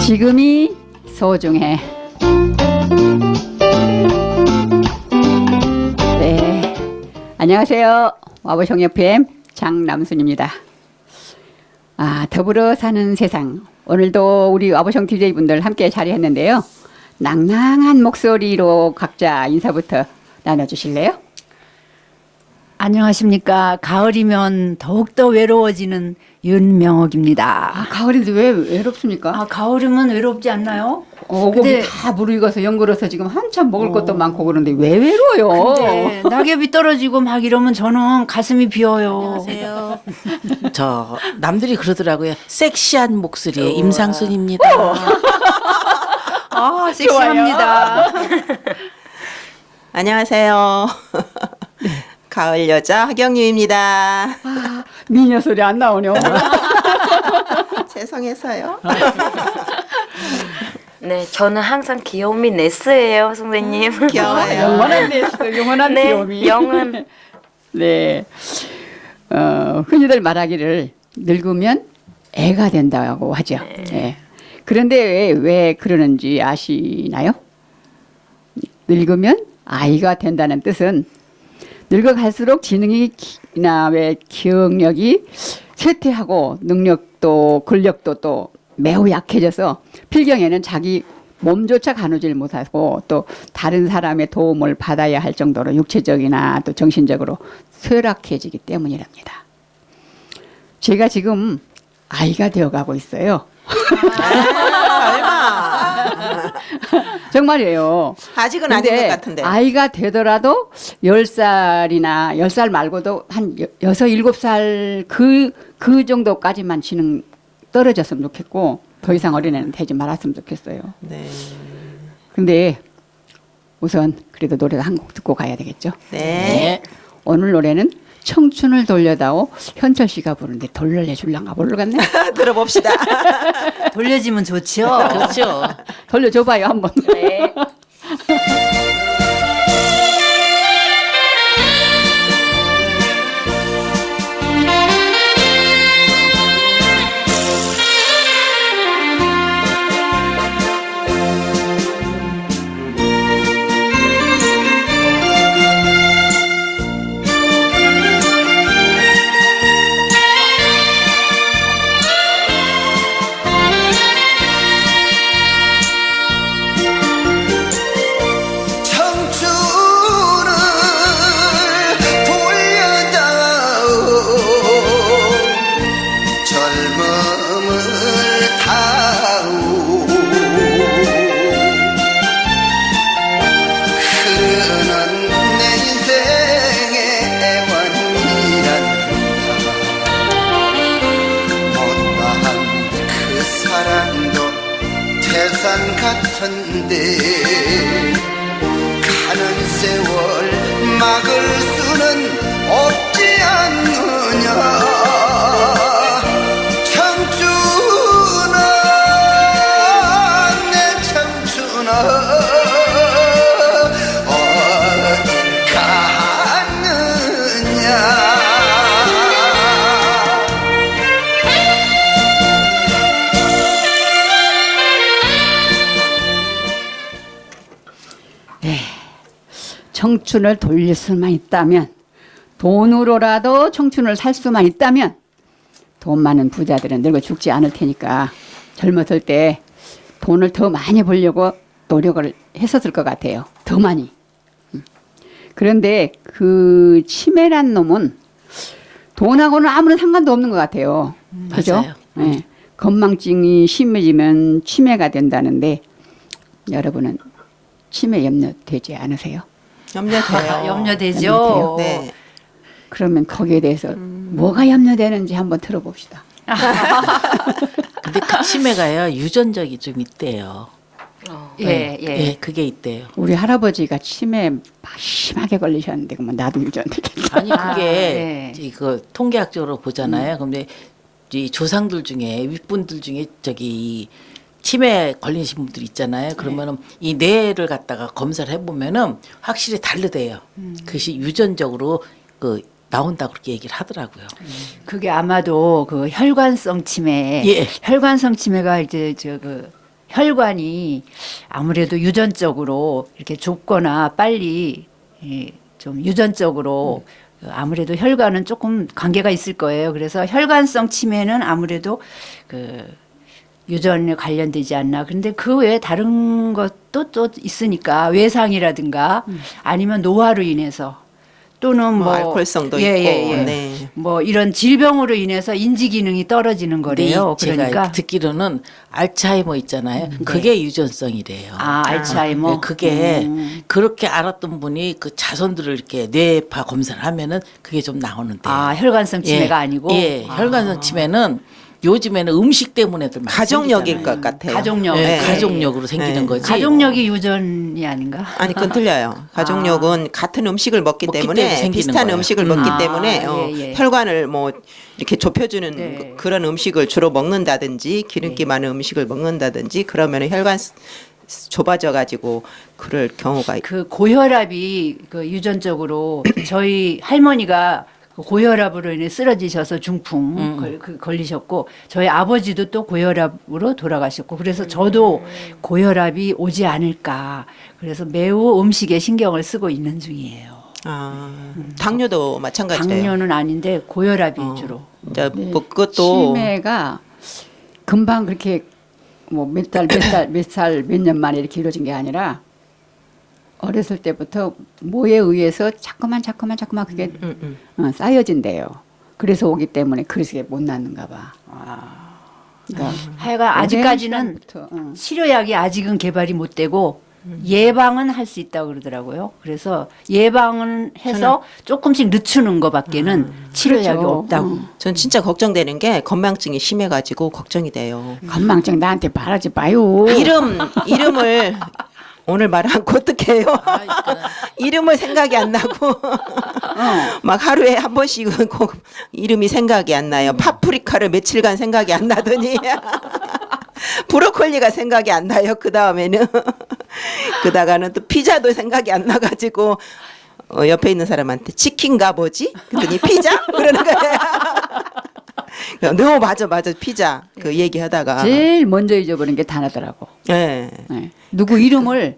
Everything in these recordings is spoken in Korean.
지금이 소중해. 네, 안녕하세요. 와보성 FM 장남순입니다. 더불어 사는 세상. 오늘도 우리 와보성 DJ분들 함께 자리했는데요. 낭낭한 목소리로 각자 인사부터 나눠주실래요? 안녕하십니까. 가을이면 더욱더 외로워지는 윤명옥입니다. 가을인데 왜 외롭습니까? 가을이면 외롭지 않나요? 오곡이 근데- 다 무르익어서 연글어서 지금 한참 먹을 것도 많고 그런데 왜 외로워요? 네, 낙엽이 떨어지고 막 이러면 저는 가슴이 비어요. 안녕하세요. 저 남들이 그러더라고요. 섹시한 목소리의 임상순입니다. 섹시합니다. 안녕하세요. 가을 여자 하경유입니다. 미녀 소리 안 나오네 오늘. 죄송해서요. 네, 저는 항상 귀여움이 네스예요, 선생님. 귀여워요. 영원한 네스, 영원한 네, 귀요미. 영은. 네, 흔히들 말하기를 늙으면 애가 된다고 하죠. 네. 그런데 왜 그러는지 아시나요? 늙으면 아이가 된다는 뜻은 늙어갈수록 지능이나 왜 기억력이 쇠퇴하고 능력도 근력도 또 매우 약해져서 필경에는 자기 몸조차 가누질 못하고 또 다른 사람의 도움을 받아야 할 정도로 육체적이나 또 정신적으로 쇠락해지기 때문이랍니다. 제가 지금 아이가 되어가고 있어요. 설마. 정말이에요. 아직은 아닌 근데 것 같은데. 아이가 되더라도 10살이나 10살 말고도 한 6, 7살 그 정도까지만 지능 떨어졌으면 좋겠고 더 이상 어린애는 되지 말았으면 좋겠어요. 네. 근데 우선 그래도 노래 한 곡 듣고 가야 되겠죠. 네. 오늘 노래는 청춘을 돌려다오 현철 씨가 부르는데 돌려내줄랑가 모르겠네. 들어봅시다. 돌려지면 좋죠. 그렇죠. 돌려줘봐요 한번. 네. 청춘을 돌려다오 젊음을 타오 흐르는 내 인생의 애완이란다 못다한 그 사랑도 태산 같은데 가는 세월 막을 수는 없지 않느냐 청춘아 내 청춘아 어딜 갔느냐 청춘을 돌릴 수만 있다면 돈으로라도 청춘을 살 수만 있다면 돈 많은 부자들은 늙어 죽지 않을 테니까 젊었을 때 돈을 더 많이 벌려고 노력을 했었을 것 같아요. 더 많이. 그런데 그 치매란 놈은 돈하고는 아무런 상관도 없는 것 같아요. 그죠? 맞아요. 네. 건망증이 심해지면 치매가 된다는데 여러분은 치매 염려되지 않으세요? 염려돼요. 염려되죠. 네. 그러면 거기에 대해서 뭐가 염려되는지 한번 들어봅시다. 근데 그 치매가요 유전적이 좀 있대요. 예, 예. 예, 그게 있대요. 우리 할아버지가 치매 심하게 걸리셨는데 그러면 나도 유전되겠다. 아니 그게 네. 이거 통계학적으로 보잖아요. 근데 이 조상들 중에 윗분들 중에 저기 치매 걸리신 분들 있잖아요. 그러면은 이 뇌를 갖다가 검사를 해보면은 확실히 다르대요. 그것이 유전적으로 그 나온다 그렇게 얘기를 하더라고요. 그게 아마도 그 혈관성 치매, 예. 혈관성 치매가 이제 저 그 혈관이 아무래도 유전적으로 이렇게 좁거나 빨리 좀 유전적으로 아무래도 혈관은 조금 관계가 있을 거예요. 그래서 혈관성 치매는 아무래도 그 유전에 관련되지 않나. 그런데 그 외에 다른 것도 또 있으니까 외상이라든가 아니면 노화로 인해서 또는 뭐 뭐 알코올성도 예, 있고. 예, 예. 네. 뭐 이런 질병으로 인해서 인지 기능이 떨어지는 거래요. 제가 그러니까 듣기로는 알츠하이머 있잖아요. 그게 유전성이래요. 아, 알츠하이머. 네, 그게 그렇게 알았던 분이 그 자손들을 이렇게 뇌파 검사를 하면은 그게 좀 나오는데. 아, 혈관성 치매가 예, 아니고 예, 혈관성 치매는 요즘에는 음식 때문에들 많이 가족력일 생기잖아요. 것 같아요. 가족력. 예, 네. 가족력으로 생기는 네. 거지. 가족력이 유전이 아닌가? 아니 그건 틀려요. 가족력은 같은 음식을 먹기 먹기 때문에 때문에 생기는 비슷한 거예요. 음식을 먹기 아, 때문에 예, 예. 혈관을 뭐 이렇게 좁혀주는 네. 그런 음식을 주로 먹는다든지 기름기 많은 음식을 먹는다든지 그러면 혈관 좁아져 가지고 그럴 경우가 그 고혈압이 그 유전적으로 저희 할머니가 그 고혈압으로 인해 쓰러지셔서 중풍 걸리셨고 저희 아버지도 또 고혈압으로 돌아가셨고 그래서 저도 고혈압이 오지 않을까 그래서 매우 음식에 신경을 쓰고 있는 중이에요. 당뇨도 마찬가지예요. 당뇨는 아닌데 고혈압이 주로. 이제 뭐 그것도 치매가 금방 그렇게 뭐 몇 살 몇 년 만에 이렇게 이루어진 게 아니라 어렸을 때부터 뭐에 의해서 자꾸만 그게 쌓여진대요. 그래서 오기 때문에 그래서 못 낫는가 봐. 그러니까 하여간 아직까지는 오랜 시간부터, 치료약이 아직은 개발이 못 되고 예방은 할 수 있다고 그러더라고요. 그래서 예방은 해서 조금씩 늦추는 것밖에는 치료약이 그렇죠. 없다고. 전 진짜 걱정되는 게 건망증이 심해가지고 걱정이 돼요. 건망증 나한테 바라지 마요. 이름을 오늘 말 않고 어떡해요? 이름을 생각이 안 나고 막 하루에 한 번씩은 꼭 이름이 생각이 안 나요. 파프리카를 며칠간 생각이 안 나더니 브로콜리가 생각이 안 나요. 그 다음에는 그다가는 또 피자도 생각이 안 나가지고 옆에 있는 사람한테 치킨가 뭐지? 그랬더니 피자? 그러는 거예요. 너 맞아 피자 그 얘기하다가 제일 먼저 잊어버린 게 단어더라고. 예. 네. 누구 이름을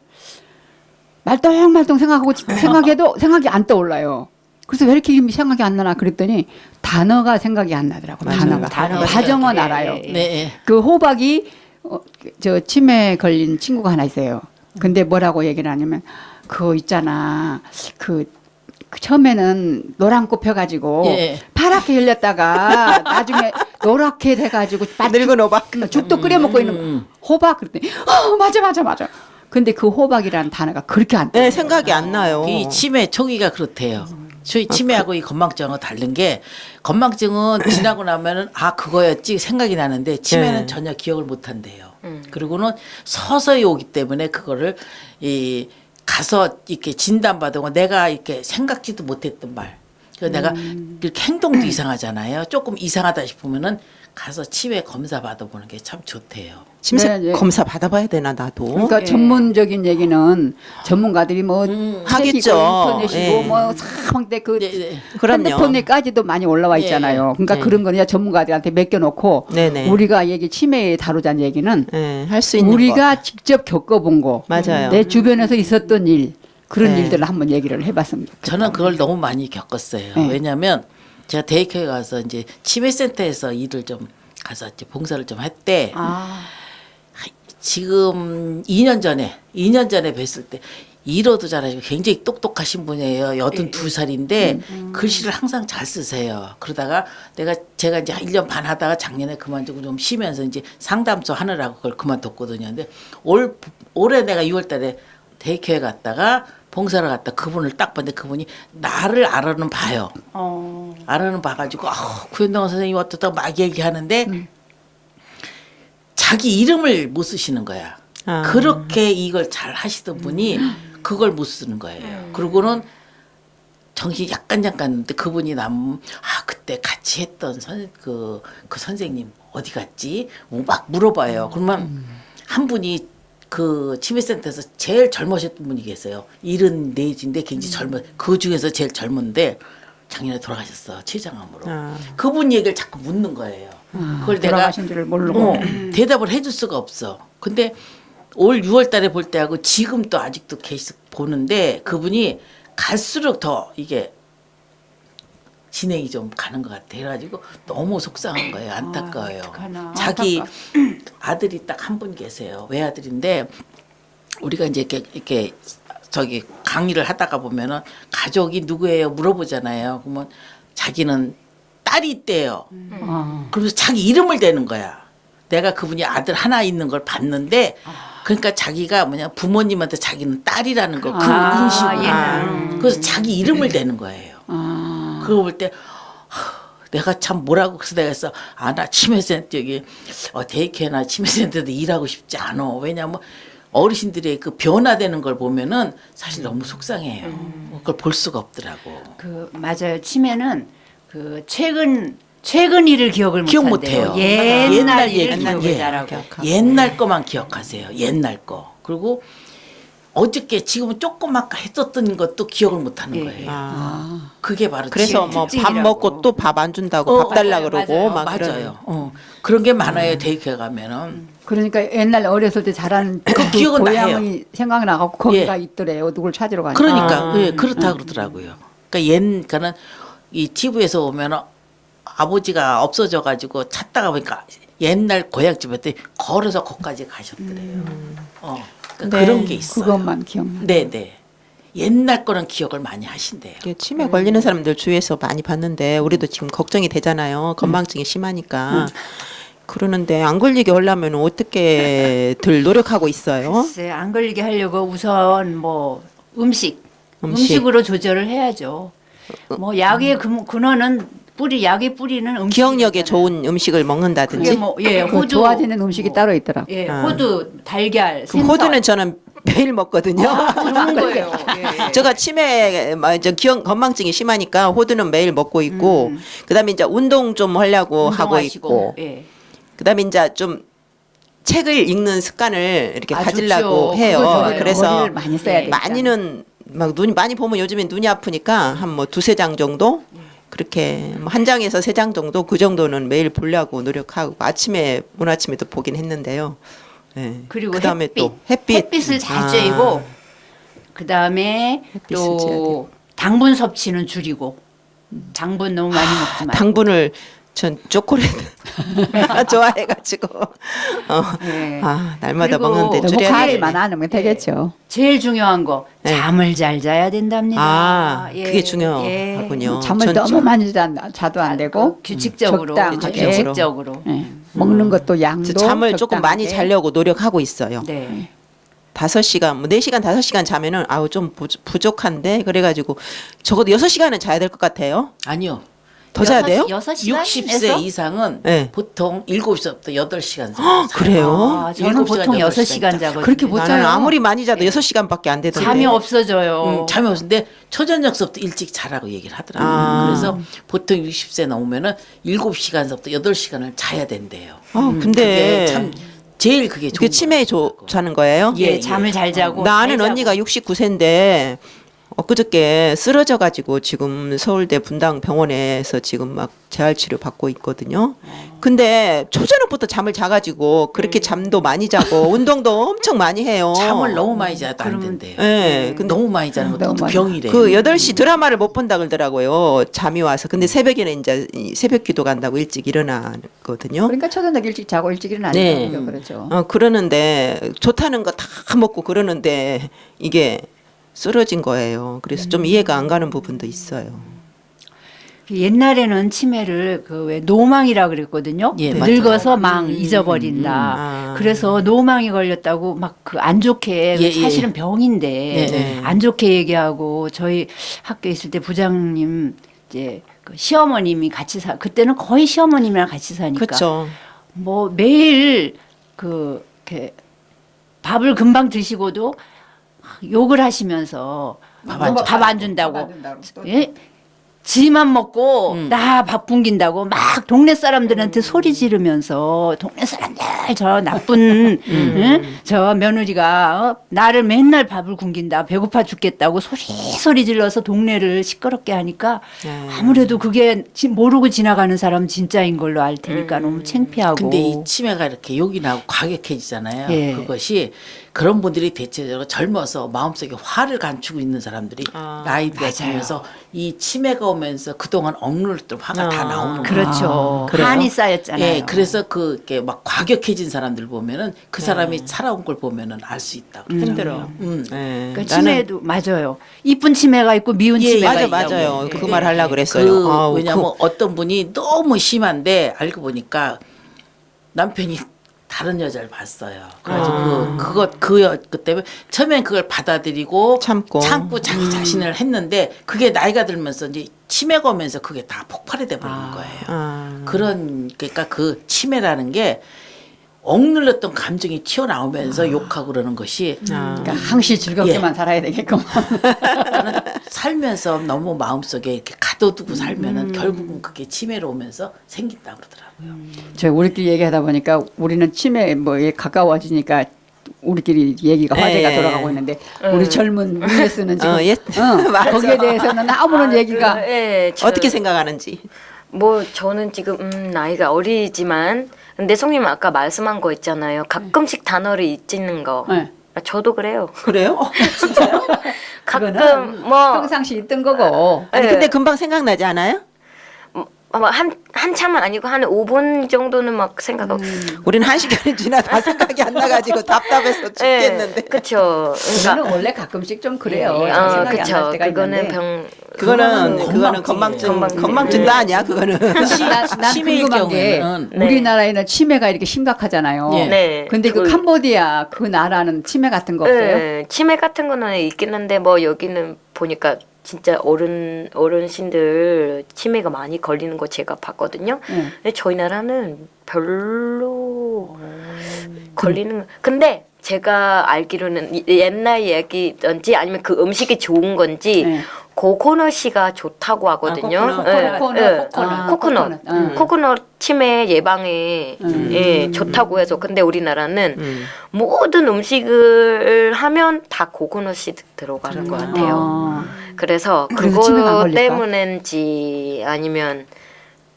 말똥말똥 생각해도 생각이 안 떠올라요. 그래서 왜 이렇게 이름이 생각이 안 나나 그랬더니 단어가 생각이 안 나더라고. 맞아요. 단어가. 다정어 예, 알아요. 예, 예. 네. 그 호박이 저 치매 걸린 친구가 하나 있어요. 근데 뭐라고 얘기를 하냐면 그거 있잖아. 그 처음에는 노랗고 펴가지고 예. 파랗게 열렸다가 나중에 노랗게 돼가지고 늙은 호박. 죽도 끓여 먹고 있는 호박 그랬더니 맞아. 근데 그 호박이라는 단어가 그렇게 안 떠요. 네, 생각이 안 나요. 이 치매 초기가 그렇대요. 치매하고 이 건망증하고 다른 게 건망증은 지나고 나면은 아 그거였지 생각이 나는데 치매는 네. 전혀 기억을 못 한대요. 그리고는 서서히 오기 때문에 그거를 이 가서 이렇게 진단받은 내가 이렇게 생각지도 못했던 말. 그래서 내가 이렇게 행동도 이상하잖아요. 조금 이상하다 싶으면은 가서 치매 검사 받아보는 게 참 좋대요. 심사 네, 네. 검사 받아봐야 되나 나도. 그러니까 전문적인 얘기는 전문가들이 뭐 하겠죠. 인터넷이고 예. 뭐 사방대 그 네, 네. 그럼요. 핸드폰에까지도 많이 올라와 있잖아요. 그러니까 네. 그런 거는 전문가들한테 맡겨놓고 네네. 우리가 얘기 치매에 다루자는 얘기는 네, 할 수 있는 우리가 거. 직접 겪어본 거, 맞아요. 내 주변에서 있었던 일 그런 네. 일들을 한번 얘기를 해봤으면 좋겠다. 저는 그걸 너무 많이 겪었어요. 네. 왜냐하면 제가 대학교에 가서 이제 치매센터에서 일을 좀 가서 이제 봉사를 좀 했대. 지금 2년 전에 뵀을 때 일어도 잘하시고 굉장히 똑똑하신 분이에요. 82살인데 글씨를 항상 잘 쓰세요. 그러다가 제가 이제 1년 반 하다가 작년에 그만두고 좀 쉬면서 이제 상담소 하느라고 그걸 그만뒀거든요. 근데 올해 내가 6월 달에 대학교에 갔다가 봉사를 갔다 그분을 딱 봤는데 그분이 나를 알아는 봐요. 알아는 봐가지고 구현동 선생님 어떻다고 막 얘기하는데 자기 이름을 못 쓰시는 거야. 그렇게 이걸 잘 하시던 분이 그걸 못 쓰는 거예요. 그리고는 정신이 약간 근데 그분이 그때 같이 했던 그 선생님 어디 갔지? 막 물어봐요. 그러면 한 분이 그 치매센터에서 제일 젊으셨던 분이 계세요. 74인데 굉장히 그 중에서 제일 젊은데 작년에 돌아가셨어. 췌장암으로. 그분 얘기를 자꾸 묻는 거예요. 그걸 내가 돌아가신 줄을 모르고 대답을 해줄 수가 없어. 근데 올 6월 달에 볼 때하고 지금 또 아직도 계속 보는데 그분이 갈수록 더 이게 진행이 좀 가는 것 같아. 그래가지고 너무 속상한 거예요. 안타까워요. 어떡하나. 자기 아들이 딱 한 분 계세요. 외아들인데 우리가 이제 이렇게 저기 강의를 하다가 보면은 가족이 누구예요 물어보잖아요. 그러면 자기는 딸이 있대요. 그러면서 자기 이름을 대는 거야. 내가 그분이 아들 하나 있는 걸 봤는데 그러니까 자기가 뭐냐 부모님한테 자기는 딸이라는 걸 그 인식으로 그래서 자기 이름을 대는 거예요. 그거 볼 때 내가 참 뭐라고 그래서 내가 했어. 아 나 치매센터 여기 데이케어나 치매센터도 일하고 싶지 않아. 왜냐면 어르신들의 그 변화되는 걸 보면은 사실 너무 속상해요. 그걸 볼 수가 없더라고. 그 맞아요. 치매는 그 최근 일을 기억을 기억 못한대요. 못해요. 옛날 일을 얘기, 기억을 예. 잘하고. 옛날 거만 기억하세요. 옛날 거. 그리고 어저께 지금은 조그맣게 했었던 것도 기억을 못하는 예. 거예요. 그게 바로 그래서 뭐 밥 특징이라고. 먹고 또 밥 안 준다고 밥 달라 맞아요, 그러고 맞아요. 막 맞아요. 그런 게 많아요. 데이케어 가면은. 그러니까 옛날 어렸을 때 자란 그 기억은 고향이 생각나갖고 거기가 있더래요. 누굴 찾으러 가니까. 그러니까 예, 그렇다 그러더라고요. 그러니까는 이 TV에서 보면은 아버지가 없어져 가지고 찾다가 보니까 옛날 고향집에 했더니 걸어서 거기까지 가셨더래요. 그러니까 네. 그런 게 있어요. 그것만 기억나. 네네. 옛날 거는 기억을 많이 하신대요. 이게 치매 걸리는 사람들 주위에서 많이 봤는데 우리도 지금 걱정이 되잖아요. 건망증이 심하니까. 그러는데 안 걸리게 하려면 어떻게 들 노력하고 있어요? 글쎄, 안 걸리게 하려고 우선 뭐 음식으로 조절을 해야죠. 뭐 약의 근원은 약의 뿌리는 음식. 기억력에 좋은 음식을 먹는다든지. 뭐 예, 그 호두 좋아지는 음식이 따로 있더라고. 예, 호두, 달걀, 그 호두는 저는 매일 먹거든요. 좋은 거예요. 예. 제가 치매, 건망증이 심하니까 호두는 매일 먹고 있고, 그다음에 이제 운동 좀 하려고 하고 운동하시고, 있고, 예. 그다음에 이제 좀 책을 읽는 습관을 이렇게 아, 가지려고 좋죠. 해요. 그거 좋아요. 그래서 머리를 많이 써야 되니까. 많이는 막 눈이 많이 보면 요즘엔 눈이 아프니까 한 뭐 두세 장 정도 그렇게 뭐한 장에서 세 장 정도 그 정도는 매일 보려고 노력하고 오늘 아침에도 보긴 했는데요. 예. 그리고 그다음에 햇빛. 또 햇빛. 을 잘 쬐고 그다음에 햇빛을 쬐야 또 당분 섭취는 줄이고 당분 너무 많이 먹지 말고. 당분을 전 초콜릿 좋아해가지고 네. 날마다 그리고 먹는데 너무 줄여야 과하게만 돼. 안 하면 되겠죠. 제일 중요한 거 네. 잠을 잘 자야 된답니다. 예, 그게 중요하군요. 잠을 전 너무 많이 자도 안 되고 규칙적으로 적당하게. 규칙적으로. 예. 먹는 것도 양도 잠을 조금 많이 적당하게. 자려고 노력하고 있어요. 네. 5시간, 뭐 4시간, 5시간 자면은 좀 부족한데 그래가지고 적어도 6시간은 자야 될 것 같아요. 아니요. 더 자야 돼요? 6시간 60세 이상은 네. 보통 7시부터 8시간 정도 그래요? 아, 저는 7시간, 보통 8시간 6시간 자거든요. 그렇게 못 나는 자요. 아무리 많이 자도 6시간밖에 안 되던데. 잠이 없어져요. 잠이 없는데 초저녁서부터 일찍 자라고 얘기를 하더라고요. 아. 그래서 보통 60세 넘으면은 7시간서부터 8시간을 자야 된대요. 근데 그게 참 제일 그게 좋은 그게 치매에 자는 거예요? 예, 예, 잠을 잘 자고. 나 아는 잘 자고. 언니가 69세인데 엊그저께 쓰러져 가지고 지금 서울대 분당 병원에서 지금 막 재활 치료 받고 있거든요. 근데 초저녁부터 잠을 자 가지고 그렇게 잠도 많이 자고 운동도 엄청 많이 해요. 잠을 너무 많이 자도 안 된대요. 예. 근데 너무 많이 자는 것도 너무 많이. 병이래요. 그 8시 드라마를 못 본다 그러더라고요. 잠이 와서. 근데 새벽에는 이제 이 새벽 기도 간다고 일찍 일어나거든요. 그러니까 초저녁 일찍 자고 일찍 일어나니까 네. 그렇죠. 그러는데 좋다는 거 다 먹고 그러는데 이게 쓰러진 거예요. 그래서 좀 이해가 안 가는 부분도 있어요. 옛날에는 치매를 그 왜 노망이라 그랬거든요. 예, 늙어서 망 잊어버린다. 그래서 노망이 걸렸다고 막 그 안 좋게 예, 사실은 예. 병인데 네. 안 좋게 얘기하고 저희 학교에 있을 때 부장님 이제 그 시어머님이 같이 그때는 거의 시어머님이랑 같이 사니까 그렇죠. 뭐 매일 이렇게 밥을 금방 드시고도 욕을 하시면서 밥 안 준다고. 예? 지만 먹고 나 밥 굶긴다고 막 동네 사람들한테 소리 지르면서 동네 사람들 저 나쁜 응? 저 며느리가 나를 맨날 밥을 굶긴다 배고파 죽겠다고 소리 질러서 동네를 시끄럽게 하니까 아무래도 그게 모르고 지나가는 사람 진짜인 걸로 알 테니까 너무 창피하고. 근데 이 치매가 이렇게 욕이 나고 과격해지잖아요. 예. 그것이 그런 분들이 대체적으로 젊어서 마음속에 화를 감추고 있는 사람들이 나이가 들면서 이 치매가 오면서 그동안 억눌렀던 화가 다 나오는 거예요. 그렇죠. 그래요? 한이 쌓였잖아요. 예, 그래서 그게 막 과격해진 사람들 보면은 그 사람이 살아온 걸 보면은 알 수 있다고. 힘들어. 음. 네. 그러니까 치매도 맞아요. 이쁜 치매가 있고 미운 예, 치매가 맞아 있다고. 맞아요. 예. 그 말 하려고 그랬어요. 아우, 왜냐면 어떤 분이 너무 심한데 알고 보니까 남편이 다른 여자를 봤어요. 그래가지고 그 때문에 처음엔 그걸 받아들이고 참고. 자기 자신을 했는데 그게 나이가 들면서 이제 치매가 오면서 그게 다 폭발이 돼 버리는 거예요. 그러니까 그 치매라는 게 억눌렸던 감정이 튀어나오면서 욕하고 그러는 것이 그러니까 항시 즐겁게만 살아야 되겠구만. 저는 살면서 너무 마음속에 이렇게 가둬두고 살면은 결국은 그게 치매로 오면서 생긴다고 그러더라고요. 저 우리끼리 얘기하다 보니까 우리는 치매 뭐에 가까워지니까 우리끼리 얘기가 화제가 예. 돌아가고 있는데 우리 젊은 위에서는 지금 예. 맞아. 거기에 대해서는 아무런 얘기가 예, 어떻게 생각하는지. 뭐 저는 지금 나이가 어리지만 근데 성님 아까 말씀한 거 있잖아요. 가끔씩 단어를 잊는 거. 네. 아, 저도 그래요. 그래요? 가끔 그거는 뭐 평상시 있던 거고. 아니 예. 근데 금방 생각나지 않아요? 아마 한참은 아니고 한 5분 정도는 막 생각하고 우리는 1시간이 지나 다 생각이 안 나가지고 답답해서 죽겠는데. 그쵸. 그러니까 그거는 원래 가끔씩 좀 그래요. 좀 아, 생각이 안 그쵸. 날 때가 그거는 있는데. 그거는 건망증 다 아니야 그거는. 난 치매일 궁금한 게 경우에는 네. 우리나라에는 치매가 이렇게 심각하잖아요. 예. 네. 근데 그 캄보디아 그 나라는 치매 같은 거 없어요? 네, 치매 같은 거는 있긴 한데 뭐 여기는 보니까 진짜 어른신들 치매가 많이 걸리는 거 제가 봤거든요. 근데 저희 나라는 별로 걸리는. 근데 제가 알기로는 옛날 얘기든지 아니면 그 음식이 좋은 건지 네. 코코넛이가 좋다고 하거든요. 코코넛. 코코넛 치매 예방에 예, 좋다고 해서 근데 우리나라는 모든 음식을 하면 다 코코넛이 들어가는 것 같아요. 그래서 그래서 치매가 안 그거 걸릴까? 때문인지 아니면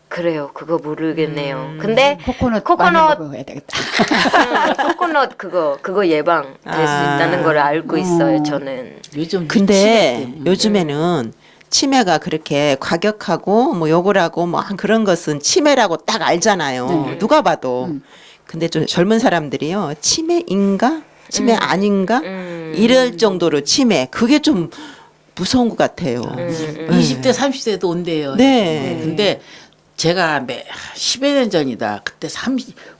그래요. 그거 모르겠네요. 근데 코코넛 코코넛 많이 먹어야 되겠다. 코코넛 그거 예방 될 수 있다는 걸 알고 있어요. 저는. 요즘 치매 근데 때문에. 요즘에는 치매가 그렇게 과격하고 뭐 욕을 하고 뭐 그런 것은 치매라고 딱 알잖아요. 누가 봐도. 근데 좀 젊은 사람들이요. 치매인가? 치매 아닌가? 이럴 정도로 치매. 그게 좀 무서운 것 같아요. 20대 30대도 온대요. 네. 근데 제가 10여 년 전이다. 그때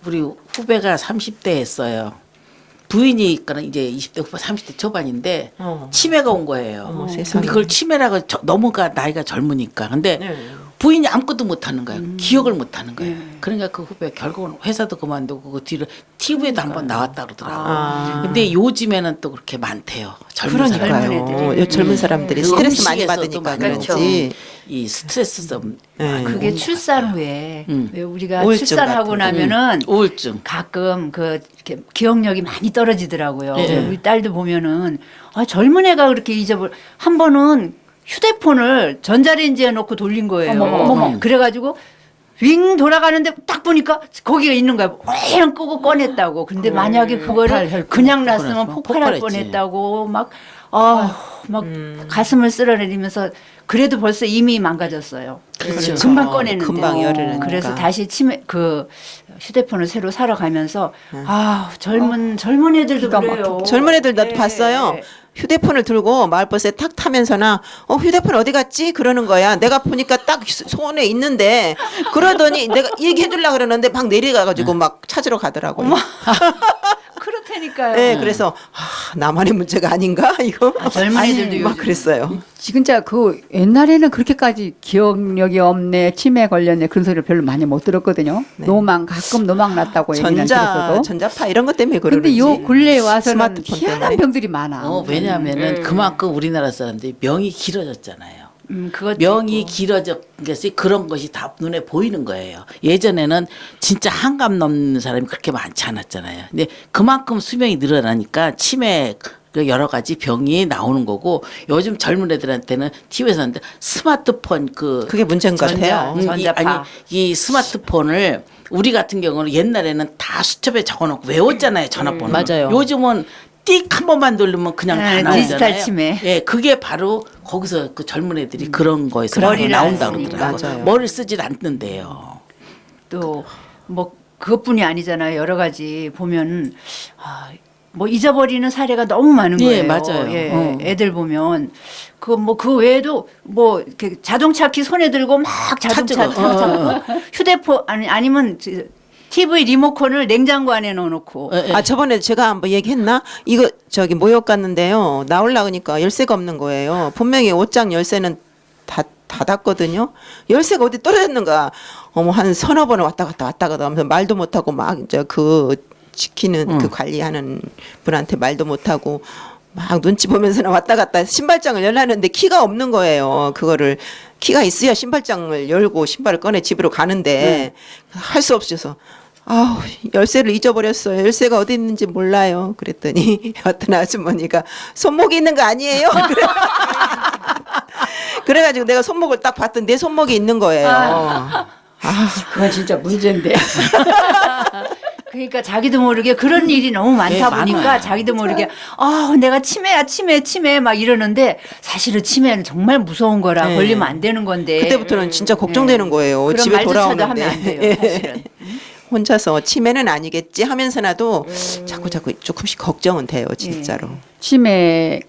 우리 후배가 30대 했어요. 부인이 있거나 이제 20대 후반 30대 초반인데 치매가 온 거예요. 어머, 세상에. 근데 그걸 치매라고 너무가 나이가 젊으니까. 근데 네. 부인이 아무것도 못 하는 거예요. 기억을 못 하는 거예요. 그러니까 그 후배 결국은 회사도 그만두고 그 뒤로 TV에도 한번 나왔다 그러더라고요. 근데 요즘에는 또 그렇게 많대요. 젊은 사람. 그러니까요. 요 젊은 사람들이 스트레스 많이 음식에서도 받으니까 그렇죠. 그런지. 이 스트레스 좀 네. 그게 출산 후에 왜 우리가 우울증 출산하고 같은 나면은 우울증. 가끔 그 이렇게 기억력이 많이 떨어지더라고요. 네. 우리 딸도 보면은 젊은 애가 그렇게 한 번은 휴대폰을 전자레인지에 넣고 돌린 거예요. 어머. 그래가지고 윙 돌아가는데 딱 보니까 거기가 있는 거야. 윙 끄고 꺼냈다고. 근데 만약에 그거를 그냥 놨으면 폭발할 폭발했지. 뻔했다고 막 가슴을 쓸어내리면서 그래도 벌써 이미 망가졌어요. 그렇죠. 금방 꺼냈는데. 금방 열을 그래서 다시 그 휴대폰을 새로 사러 가면서 젊은 애들도 기가 그래요. 젊은 애들 나도 네. 봤어요. 휴대폰을 들고 마을버스에 탁 타면서나 휴대폰 어디 갔지? 그러는 거야. 내가 보니까 딱 손에 있는데 그러더니 내가 얘기해 주려고 그러는데 막 내려가가지고 막 찾으러 가더라고요. 그렇다니까요. 네, 그래서 나만의 문제가 아닌가 이거. 젊은 애들도 막 요즘 그랬어요. 진짜 그 옛날에는 그렇게까지 기억력이 없네, 치매 걸렸네 그런 소리를 별로 많이 못 들었거든요. 가끔 노망 났다고 얘기는 들었어도. 전자파 이런 것 때문에 근데 그러는지. 요 근래에 와서는 스마트폰 희한한 때문에. 병들이 많아. 왜냐하면은 그만큼 우리나라 사람들이 명이 길어졌잖아요. 그것도 명이 있고. 길어졌 것이 그런 것이 다 눈에 보이는 거예요. 예전에는 진짜 한갑 넘는 사람이 그렇게 많지 않았잖아요. 근데 그만큼 수명이 늘어나니까 치매 여러 가지 병이 나오는 거고 요즘 젊은 애들한테는 TV에서 하는데 스마트폰 그게 문제인 것 같아요. 전자파. 이 스마트폰을 우리 같은 경우는 옛날에는 다 수첩에 적어놓고 외웠잖아요. 전화번호. 맞아요. 요즘은 띡 한 번만 돌리면 그냥 다 네, 나오잖아요. 디지털 치매. 예, 그게 바로 거기서 그 젊은 애들이 그런 거에서 많이 머리를 나온다 안 쓰니까. 그러더라고요. 맞아요. 머리를 쓰질 않는데요. 또 뭐 그것뿐이 아니잖아요. 여러 가지 보면 뭐 잊어버리는 사례가 너무 많은 예, 거예요. 맞아요. 예, 애들 보면 그 외에도 뭐 이렇게 자동차 키 손에 들고 막 자동차 찾고. 휴대폰 아니면 TV 리모컨을 냉장고 안에 넣어놓고 예, 예. 저번에 제가 한번 얘기했나? 이거 저기 모욕 갔는데요. 나오려고 하니까 열쇠가 없는 거예요. 분명히 옷장 열쇠는 다 닫았거든요. 열쇠가 어디 떨어졌는가? 한 서너 번을 왔다 갔다 하면서 말도 못하고 막 이제 그 지키는 그 관리하는 분한테 말도 못하고 막 눈치 보면서는 왔다 갔다 해서 신발장을 열라는데 키가 없는 거예요. 그거를 키가 있어야 신발장을 열고 신발을 꺼내 집으로 가는데 할 수 없어서 아우 열쇠를 잊어버렸어요. 열쇠가 어디 있는지 몰라요. 그랬더니 어떤 아주머니가 손목이 있는 거 아니에요? 그래가지고 내가 손목을 딱 봤더니 내 손목이 있는 거예요. 그건 진짜 문제인데. 그러니까 자기도 모르게 그런 일이 너무 많다 예, 보니까 많아요. 자기도 모르게 내가 치매야 치매 막 이러는데 사실은 치매는 정말 무서운 거라 네. 걸리면 안 되는 건데 그때부터는 진짜 걱정되는 거예요. 그런 집에 말조차도 하면 돌아오는데 안 돼요, 사실은. 혼자서 치매는 아니겠지 하면서라도 자꾸 조금씩 걱정은 돼요, 진짜로. 치매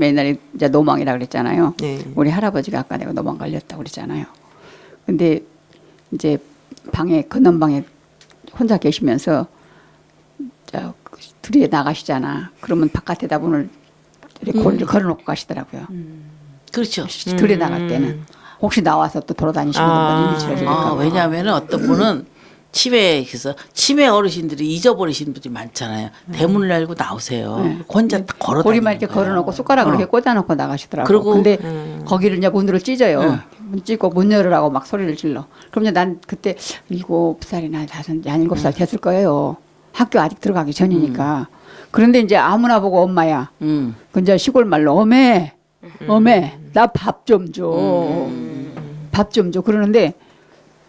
옛날에 이제 노망이라 그랬잖아요. 네. 우리 할아버지가 아까 내가 노망 걸렸다고 그랬잖아요. 근데 이제 건넌방에 혼자 계시면서 둘이 나가시잖아. 그러면 바깥에다 문을 이렇게 고리를 걸어놓고 가시더라고요. 그렇죠. 둘이 나갈 때는 혹시 나와서 또 돌아다니시는 분들 일치를 해주니까. 왜냐하면 어떤 분은 치매 어르신들이 잊어버리신 분들이 많잖아요. 대문을 열고 나오세요. 네. 혼자 딱 걸어 고리만 이렇게 걸어놓고 숟가락으로 이렇게 꽂아놓고 나가시더라고. 그리고- 근데 거기를 이제 문으로 찢어요. 문 찢고 문 열으라고 막 소리를 질러. 그럼 이제 난 그때 7살이나 7살 됐을 거예요. 학교 아직 들어가기 전이니까. 그런데 이제 아무나 보고 엄마야. 그 이제 시골 말로 어메 나 밥 좀 줘. 밥 좀 줘. 그러는데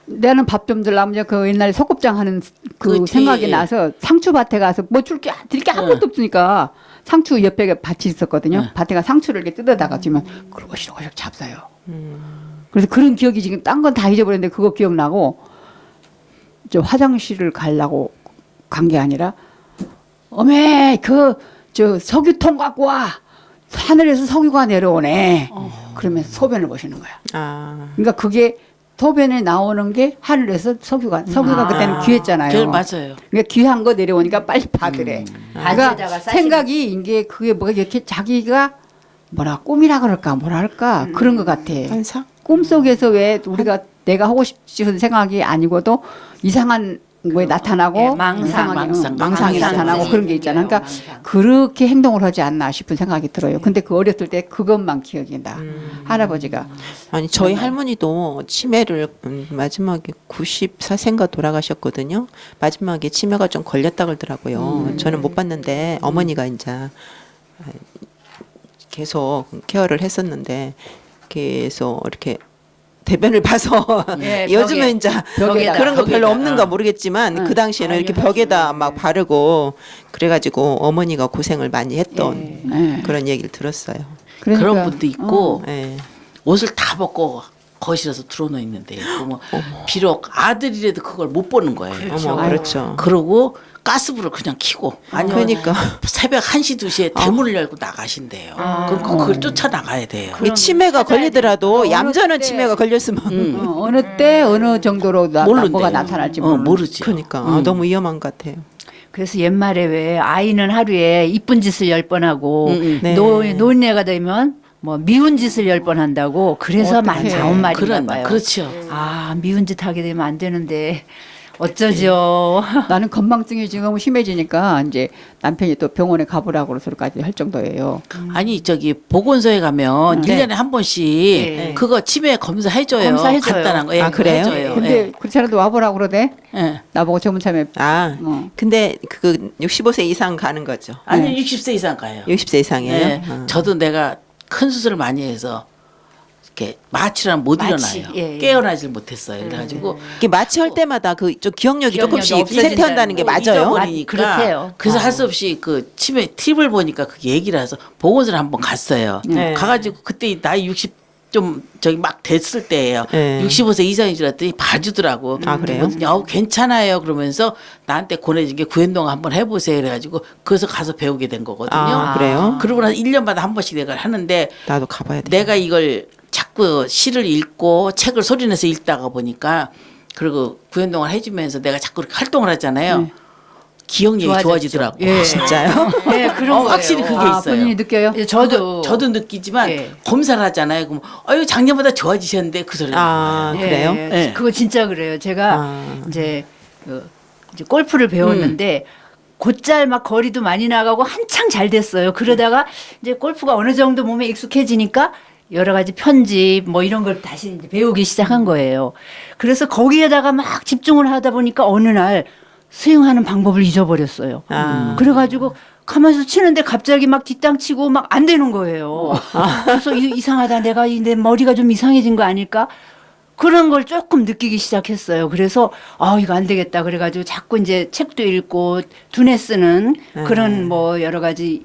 나는 밥 좀 주려면 이제 그 옛날에 소곱장 하는 그 그치. 생각이 나서 상추밭에 가서 뭐 드릴 게 아무것도 없으니까 상추 옆에 밭이 있었거든요. 밭에 가 상추를 이렇게 뜯어다가 주면 그러고 시럭시럭 잡사요. 그래서 그런 기억이 지금 딴 건 다 잊어버렸는데 그거 기억나고 저 화장실을 가려고 간 게 아니라 어메 저 석유통 갖고 와. 하늘에서 석유가 내려오네. 그러면서 소변을 보시는 거야. 그러니까 그게 소변에 나오는 게 하늘에서 석유가 그때는 귀했잖아요. 맞아요. 그러니까 귀한 거 내려오니까 빨리 받으래. 반지에다가 그러니까 싸시는 생각이 이게 그게 뭐가 이렇게 자기가 꿈이라 그럴까 뭐랄까 그런 것 같아. 환상? 꿈속에서 왜 우리가 내가 하고 싶은 생각이 아니고도 이상한 거에 나타나고 예, 망상, 이상하게, 망상. 망상이 망상. 나타나고 그런 게 있잖아. 그러니까 망상. 그렇게 행동을 하지 않나 싶은 생각이 들어요. 근데 그 어렸을 때 그것만 기억이 나. 할아버지가 아니 저희 할머니도 치매를 마지막에 94세인가 돌아가셨거든요. 마지막에 치매가 좀 걸렸다 그러더라고요. 저는 못 봤는데 어머니가 이제 계속 케어를 했었는데 계속 이렇게 대변을 봐서 예, 요즘은 벽에, 이제 벽에다, 그런 거 별로 벽에다. 없는가 모르겠지만 그 당시에는 이렇게 벽에다 막 바르고 그래가지고 어머니가 고생을 많이 했던 예. 그런 얘기를 들었어요. 그러니까, 그런 분도 있고 예. 옷을 다 벗고 거실에서 들어놓아 있는데 뭐 비록 아들이라도 그걸 못 보는 거예요. 어머, 그렇죠. 그러고 가스불을 그냥 켜고 아니면 그러니까. 새벽 1시 2시에 대문을 열고 나가신대요. 그럼 그걸 쫓아 나가야 돼요. 이 치매가 걸리더라도 어느 얌전한 때- 치매가 걸렸으면 어느 때 어느 정도로 모른대요. 뭐가 나타날지 모르는 모르죠. 그러니까 너무 위험한 것 같아요. 그래서 옛말에 왜 아이는 하루에 이쁜 짓을 10번 하고 네. 노인네가 되면 뭐 미운 짓을 10번 한다고 그래서 많이 어떡해. 나온 말인가 봐요. 그렇죠. 미운 짓 하게 되면 안 되는데 어쩌죠? 나는 건망증이 지금 심해지니까 이제 남편이 또 병원에 가보라고 그래서까지 할 정도예요. 아니 저기 보건소에 가면 네. 1년에 한 번씩 네. 그거 치매 검사해줘요. 검사해줘요. 간단한 거. 예, 아, 그래요? 해줘요. 근데 그렇지 않아도 와보라고 그러대. 예. 나보고 전문참에 아, 근데 그 65세 이상 가는 거죠. 아니 60세 이상 가요. 60세 이상이에요. 예. 저도 내가 큰 수술을 많이 해서 이렇게 마취를 못 마취, 일어나요. 예, 예. 깨어나질 못했어요. 그래가지고 이게 마취할 때마다 그 좀 기억력이 기억력이 조금씩 없어진다는 쇠퇴한다는 게 거. 맞아요. 잊어버리니까 그렇대요. 그래서 할 수 없이 그 치매 팁을 보니까 그게 얘기를 해서 보건소를 한번 갔어요. 네. 가가지고 그때 나이 60 좀 저기 막 됐을 때예요. 네. 65세 이상인 줄 알았더니 봐주더라고. 아, 그래요? 괜찮아요. 그러면서 나한테 권해준 게 구연동 한번 해보세요. 그래가지고 그래서 가서 배우게 된 거거든요. 아, 그래요? 그러고 나서 1년마다 한 번씩 내가 하는데 나도 가봐야 돼. 내가 이걸 자꾸 시를 읽고 책을 소리내서 읽다가 보니까 그리고 구연동을 해주면서 내가 자꾸 이렇게 활동을 하잖아요. 기억력이 좋아졌죠. 좋아지더라고. 예. 진짜요? 네, 그런 거예요. 확실히 그게 아, 있어요. 본인이 느껴요? 예, 저도 느끼지만 예. 검사를 하잖아요. 그럼 아유 작년보다 좋아지셨는데 그 소리를 아, 하는 거예요. 그래요? 예, 예. 그거 진짜 그래요. 제가 아. 이제 골프를 배웠는데 곧잘 막 거리도 많이 나가고 한창 잘 됐어요. 그러다가 이제 골프가 어느 정도 몸에 익숙해지니까 여러 가지 편집 뭐 이런 걸 다시 이제 배우기 시작한 거예요. 그래서 거기에다가 막 집중을 하다 보니까 어느 날 수영하는 방법을 잊어버렸어요. 아. 그래가지고 가만히 치는데 갑자기 막 뒷땅 치고 막 안 되는 거예요. 그래서 이상하다. 내 머리가 좀 이상해진 거 아닐까? 그런 걸 조금 느끼기 시작했어요. 그래서 이거 안 되겠다. 그래가지고 자꾸 이제 책도 읽고 두뇌 쓰는 그런 뭐 여러 가지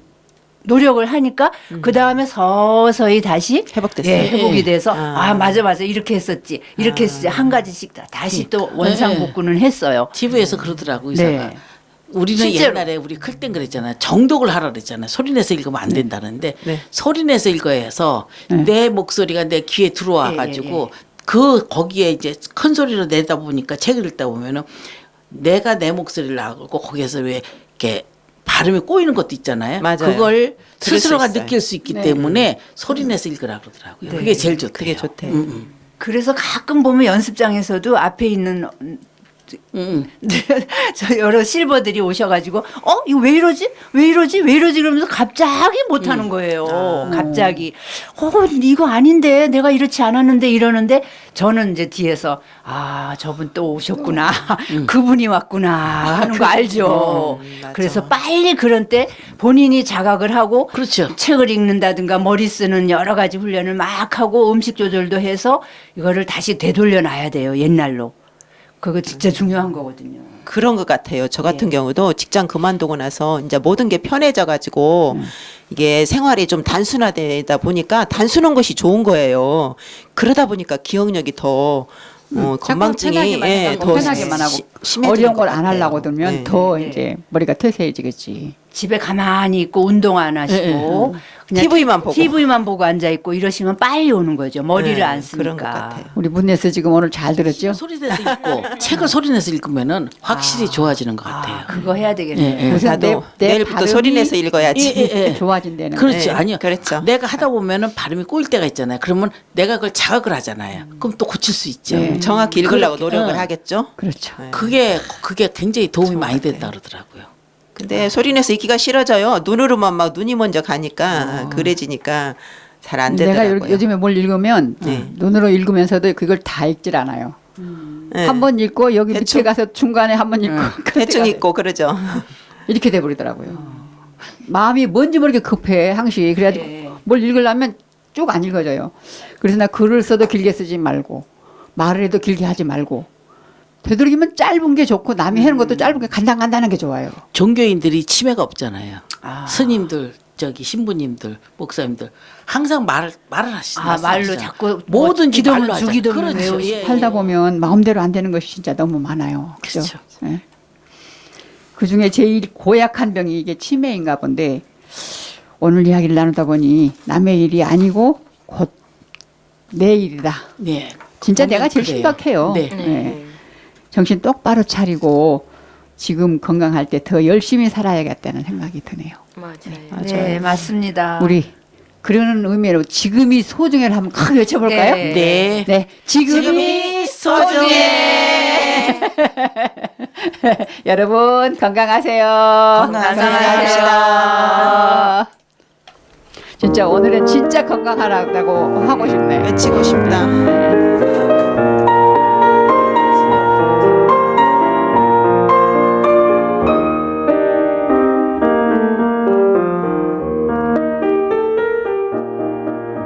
노력을 하니까 그 다음에 서서히 다시 회복됐어요. 예, 회복이 돼서 아. 맞아 이렇게 했었지 이렇게 했었지 한 가지씩 다시 또 네. 원상복구는 했어요. TV에서 그러더라고 의사가. 네. 우리는 실제로. 옛날에 우리 클 땐 그랬잖아요. 정독을 하라 그랬잖아요. 소리내서 읽으면 안 된다는데 네. 소리내서 읽어야 해서 내 목소리가 내 귀에 들어와 가지고 그 거기에 이제 큰 소리로 내다 보니까 책을 읽다 보면은 내가 내 목소리를 나고 거기에서 왜 이렇게 발음이 꼬이는 것도 있잖아요. 맞아요. 그걸 들을 수 스스로가 있어요. 느낄 수 있기 네. 때문에 소리내서 읽으라 그러더라고요. 그게 제일 좋대요. 그게 좋대요. 그래서 가끔 보면 연습장에서도 앞에 있는 저 여러 실버들이 오셔가지고 이거 왜 이러지? 왜 이러지? 왜 이러지? 그러면서 갑자기 못하는 거예요. 갑자기 이거 아닌데 내가 이렇지 않았는데 이러는데 저는 이제 뒤에서 저분 또 오셨구나. 그분이 왔구나 하는 거 알죠. 맞아. 그래서 빨리 그런 때 본인이 자각을 하고 그렇죠. 책을 읽는다든가 머리 쓰는 여러 가지 훈련을 막 하고 음식 조절도 해서 이거를 다시 되돌려 놔야 돼요. 옛날로. 그거 진짜 중요한 거거든요. 그런 것 같아요. 저 같은 경우도 직장 그만두고 나서 이제 모든 게 편해져 가지고 이게 생활이 좀 단순화되다 보니까 단순한 것이 좋은 거예요. 그러다 보니까 기억력이 더 건망증이 편하게만 하고 심해지는 어려운 것 걸 안 같아요. 하려고 들면 네. 더 이제 머리가 퇴세해지겠지. 집에 가만히 있고 운동 안 하시고 그냥 TV만 보고. TV만 보고 앉아 있고 이러시면 빨리 오는 거죠. 머리를 네, 안 쓰니까. 그런 것 같아요. 우리 문내에서 지금 오늘 잘 들었죠? 소리내서 읽고 책을 소리내서 읽으면은 확실히 좋아지는 것 같아요. 그거 해야 되겠네요. 예, 예. 무슨 나도 내일부터 소리내서 읽어야지. 예, 예. 좋아진다는 거. 그렇죠. 네, 아니요. 그렇죠. 내가 하다 보면은 발음이 꼬일 때가 있잖아요. 그러면 내가 그걸 자각을 하잖아요. 그럼 또 고칠 수 있죠. 네. 정확히 읽으려고 그렇게, 노력을 응. 하겠죠. 그렇죠. 네. 그게 굉장히 도움이 많이 된다 그러더라고요. 근데 소리내서 읽기가 싫어져요. 눈으로만 막 눈이 먼저 가니까 그래지니까 잘 안 내가 되더라고요. 요즘에 뭘 읽으면 네. 눈으로 읽으면서도 그걸 다 읽질 않아요. 네. 한 번 읽고 여기 대충. 밑에 가서 중간에 한 번 읽고 그럴 대충 때가 읽고 그러죠. 이렇게 돼버리더라고요. 마음이 뭔지 모르게 급해 항시. 그래가지고 네. 뭘 읽으려면 쭉 안 읽어져요. 그래서 나 글을 써도 길게 쓰지 말고 말을 해도 길게 하지 말고 되도록이면 짧은 게 좋고 남이 하는 것도 짧은 게 간단간단한 게 좋아요. 종교인들이 치매가 없잖아요. 스님들, 신부님들, 목사님들 항상 말을 하시잖아요. 말로 자꾸 뭐든지 기도문 말로 하잖아요. 주기도문 그렇죠. 외우시고. 예, 예. 살다 보면 마음대로 안 되는 것이 진짜 너무 많아요. 그죠? 그렇죠. 예. 그 중에 제일 고약한 병이 이게 치매인가 본데 오늘 이야기를 나누다 보니 남의 일이 아니고 곧 내 일이다. 네. 진짜 내가 제일 그래요. 심각해요. 네. 예. 정신 똑바로 차리고 지금 건강할 때 더 열심히 살아야겠다는 생각이 드네요. 맞아요. 네, 맞습니다. 우리 그러는 의미로 지금이 소중해를 한번 크게 외쳐볼까요? 네. 네. 네. 지금이 지금이 소중해. 여러분 건강하세요. 건강합시다. 진짜 오늘은 진짜 건강하라고 하고 싶네. 외치고 싶다.